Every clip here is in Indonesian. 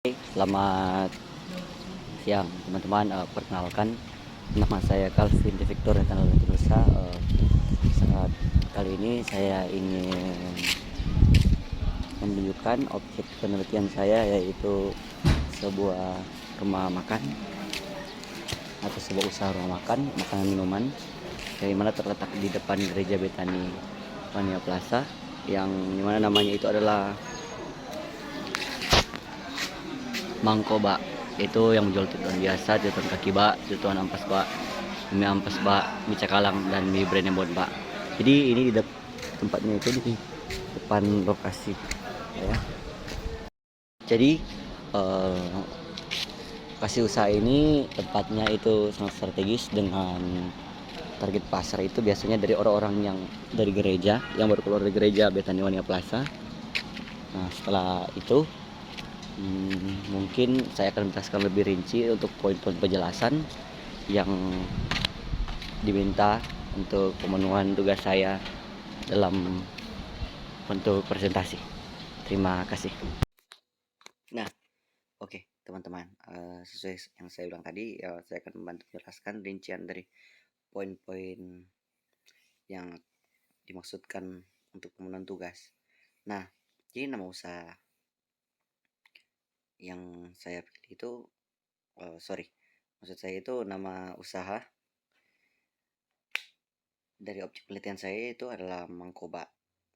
Selamat siang teman-teman. Perkenalkan, nama saya Calvin de Victor Tanah Nusa. Saat kali ini saya ingin menunjukkan objek penelitian saya, yaitu sebuah rumah makan atau sebuah usaha rumah makan, makanan minuman, yang mana terletak di depan gereja Betani Wania Plaza, yang dimana namanya itu adalah Mangkoba. Itu yang menjual tutuan biasa, tutuan kaki bak, tutuan ampas bak, mie ampas bak, mie cakalang, dan mie Brenebon bak. Jadi ini di tempatnya itu di depan lokasi ya. Jadi lokasi usaha ini tempatnya itu sangat strategis, dengan target pasar itu biasanya dari orang-orang yang dari gereja, yang baru keluar dari gereja Betani Wania Plaza. Nah, setelah itu mungkin saya akan menjelaskan lebih rinci untuk poin-poin penjelasan yang diminta untuk pemenuhan tugas saya dalam bentuk presentasi. Terima kasih. Nah, oke, teman-teman, sesuai yang saya bilang tadi, saya akan membantu menjelaskan rincian dari poin-poin yang dimaksudkan untuk pemenuhan tugas. Nah, jadi nama usaha yang saya pilih itu, maksud saya itu nama usaha dari objek penelitian saya itu adalah Mangkoba.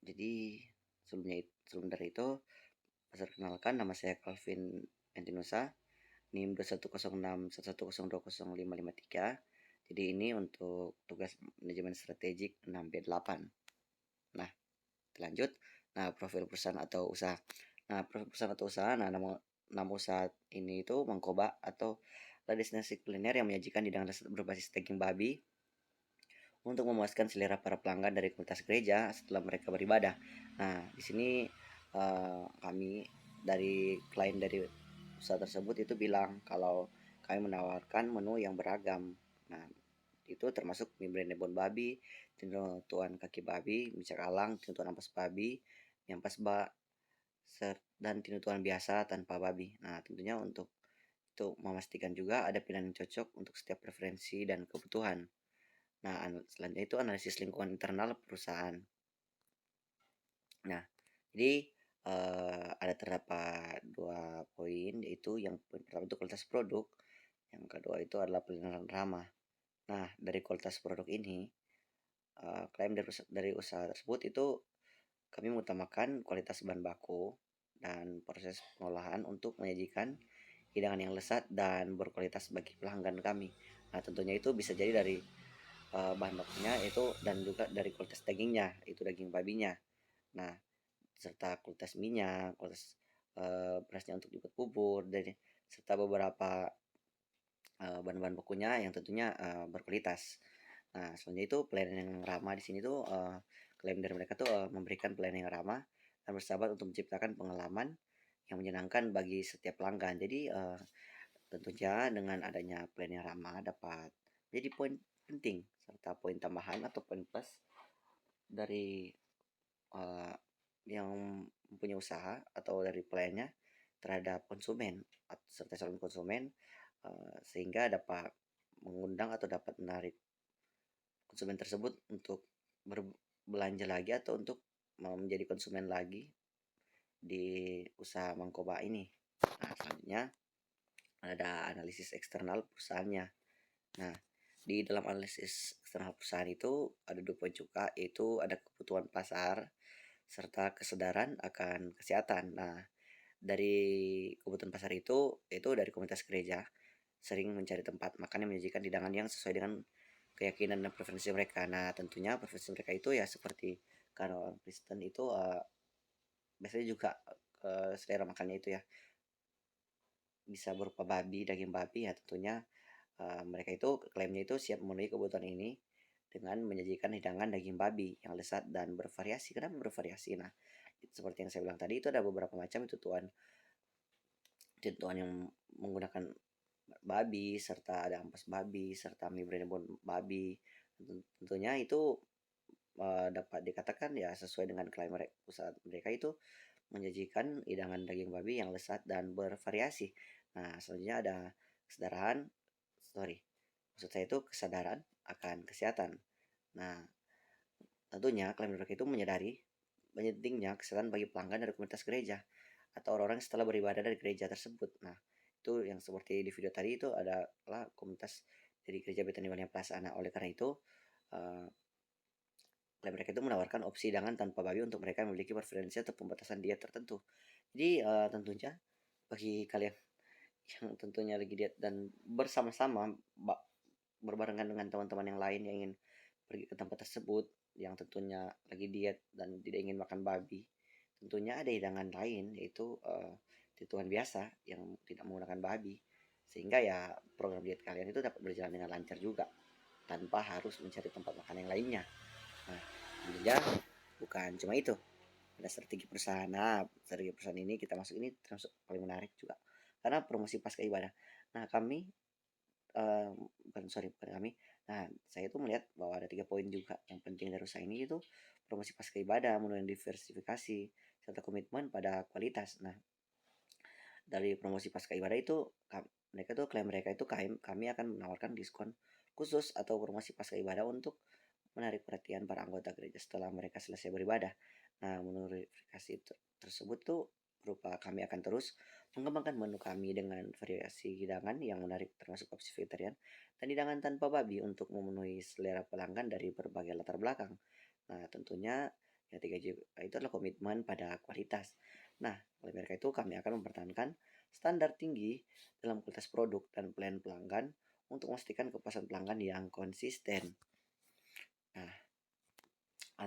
Jadi sebelum dari itu, saya perkenalkan, nama saya Calvin Entinusa, NIM 210611020553. Jadi ini untuk tugas manajemen strategik 6B8. Nah, lanjut. Nah, profil perusahaan atau usaha. Nah, profil perusahaan atau usaha, nama usaha ini itu Mangkoba atau destinasi kuliner yang menyajikan hidangan berbasis daging babi untuk memuaskan selera para pelanggan dari komunitas gereja setelah mereka beribadah. Nah, di sini kami dari klien dari usaha tersebut itu bilang kalau kami menawarkan menu yang beragam. Nah, itu termasuk mie Brenebon babi, tinutuan kaki babi, mie cakalang, tinutuan ampas babi, mie ampas bak, dan tinutuan biasa tanpa babi. Nah, tentunya untuk itu memastikan juga ada pilihan yang cocok untuk setiap preferensi dan kebutuhan. Nah, selanjutnya itu analisis lingkungan internal perusahaan. Nah, jadi ada terdapat 2 poin, yaitu yang pertama itu kualitas produk, yang kedua itu adalah pelayanan ramah. Nah, dari kualitas produk ini, klaim dari usaha tersebut itu kami mengutamakan kualitas bahan baku dan proses pengolahan untuk menyajikan hidangan yang lezat dan berkualitas bagi pelanggan kami. Nah, tentunya itu bisa jadi dari bahan bakunya itu, dan juga dari kualitas dagingnya, itu daging babinya. Nah, serta kualitas minyak, kualitas berasnya untuk dibuat bubur, dan serta beberapa bahan-bahan bakunya yang tentunya berkualitas. Nah, selanjutnya itu pelayanan yang ramah. Di sini tuh klaim dari mereka tuh memberikan pelayanan yang ramah dan bersahabat untuk menciptakan pengalaman yang menyenangkan bagi setiap pelanggan. Jadi tentunya dengan adanya pelayanan yang ramah dapat jadi poin penting serta poin tambahan atau poin plus dari uh, yang mempunyai usaha atau dari pelayannya terhadap konsumen serta calon konsumen, sehingga dapat mengundang atau dapat menarik konsumen tersebut untuk berbelanja lagi atau untuk menjadi konsumen lagi di usaha Mangkoba ini. Nah, selanjutnya ada analisis eksternal perusahaannya. Nah, di dalam analisis eksternal perusahaan itu ada 2 poin juga, yaitu ada kebutuhan pasar serta kesadaran akan kesehatan. Nah, dari kebutuhan pasar itu dari komunitas gereja sering mencari tempat makan yang menyajikan hidangan yang sesuai dengan keyakinan dan preferensi mereka. Nah, tentunya preferensi mereka itu ya seperti karena orang Kristen itu biasanya juga selera makannya itu ya bisa berupa babi, daging babi. Ya tentunya mereka itu klaimnya itu siap memenuhi kebutuhan ini dengan menyajikan hidangan daging babi yang lezat dan bervariasi. Kenapa bervariasi? Nah, seperti yang saya bilang tadi, itu ada beberapa macam tuan yang menggunakan babi, serta ada ampas babi, serta mie Brenebon babi. Tentunya itu dapat dikatakan ya sesuai dengan klaim usaha mereka itu menyajikan hidangan daging babi yang lezat dan bervariasi. Nah, selanjutnya ada kesadaran, sorry, maksud saya itu kesadaran akan kesehatan. Nah, tentunya klaim mereka itu menyadari pentingnya kesehatan bagi pelanggan dari komunitas gereja atau orang-orang setelah beribadah dari gereja tersebut. Nah, itu yang seperti di video tadi itu adalah komunitas dari gereja Betani Walia Plaza. Nah, oleh karena itu uh, klaim mereka itu menawarkan opsi hidangan tanpa babi untuk mereka yang memiliki preferensi atau pembatasan diet tertentu. Jadi tentunya bagi kalian yang tentunya lagi diet dan bersama-sama berbarengan dengan teman-teman yang lain yang ingin pergi ke tempat tersebut yang tentunya lagi diet dan tidak ingin makan babi, tentunya ada hidangan lain yaitu tituan biasa yang tidak menggunakan babi, sehingga ya program diet kalian itu dapat berjalan dengan lancar juga tanpa harus mencari tempat makan yang lainnya. Nah, tentunya bukan cuma itu, ada strategi perusahaan. Nah, strategi perusahaan ini kita masuk ini termasuk paling menarik juga karena promosi pasca ibadah. Nah, kami bukan kami. Nah, saya tuh melihat bahwa ada 3 poin juga yang penting dari usaha ini, itu promosi pasca ibadah, melalui diversifikasi, serta komitmen pada kualitas. Nah, dari promosi pasca ibadah itu mereka tuh klaim mereka itu kami akan menawarkan diskon khusus atau promosi pasca ibadah untuk menarik perhatian para anggota gereja setelah mereka selesai beribadah. Nah, menurut verifikasi tersebut tuh berupa kami akan terus mengembangkan menu kami dengan variasi hidangan yang menarik termasuk opsi vegetarian dan hidangan tanpa babi untuk memenuhi selera pelanggan dari berbagai latar belakang. Nah, tentunya yang tiga itu adalah komitmen pada kualitas. Nah, oleh mereka itu kami akan mempertahankan standar tinggi dalam kualitas produk dan pelayanan pelanggan untuk memastikan kepuasan pelanggan yang konsisten. Nah,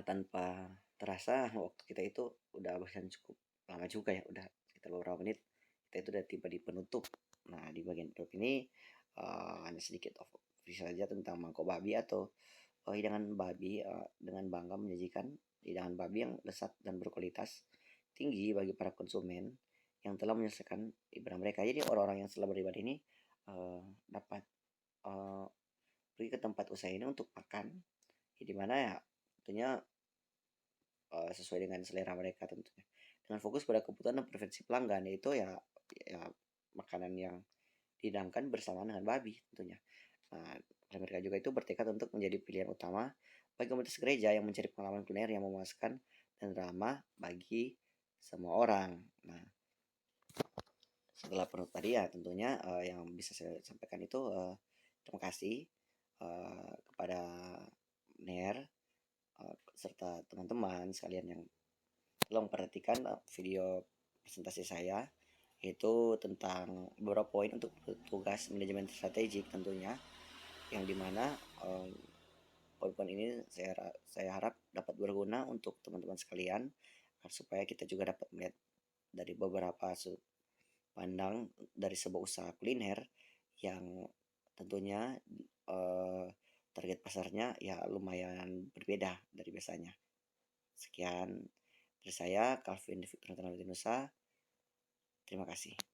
tanpa terasa waktu kita itu udah bahkan cukup lama juga ya, udah sekitar beberapa menit kita itu udah tiba di penutup. Nah, di bagian penutup ini hanya sedikit overview saja tentang mangkok babi atau hidangan babi, dengan bangga menyajikan hidangan babi yang lezat dan berkualitas tinggi bagi para konsumen yang telah menyelesaikan ibadah mereka. Jadi orang-orang yang setelah beribadah ini dapat uh, pergi ke tempat usaha ini untuk makan, di mana ya tentunya sesuai dengan selera mereka tentunya. Dengan fokus pada kebutuhan dan preferensi pelanggan, yaitu ya makanan yang dihidangkan bersamaan dengan babi tentunya. Nah, mereka juga itu bertekad untuk menjadi pilihan utama bagi komunitas gereja yang mencari pengalaman kuliner yang memuaskan dan ramah bagi semua orang. Nah, setelah penutup tadi ya tentunya yang bisa saya sampaikan itu terima kasih kepada NER serta teman-teman sekalian yang telah memperhatikan video presentasi saya, yaitu tentang beberapa poin untuk tugas manajemen strategik tentunya, yang dimana poin-poin ini saya harap dapat berguna untuk teman-teman sekalian supaya kita juga dapat melihat dari beberapa sudut pandang dari sebuah usaha kuliner yang tentunya target pasarnya ya lumayan berbeda dari biasanya. Sekian dari saya, Calvin Victor Nusa. Terima kasih.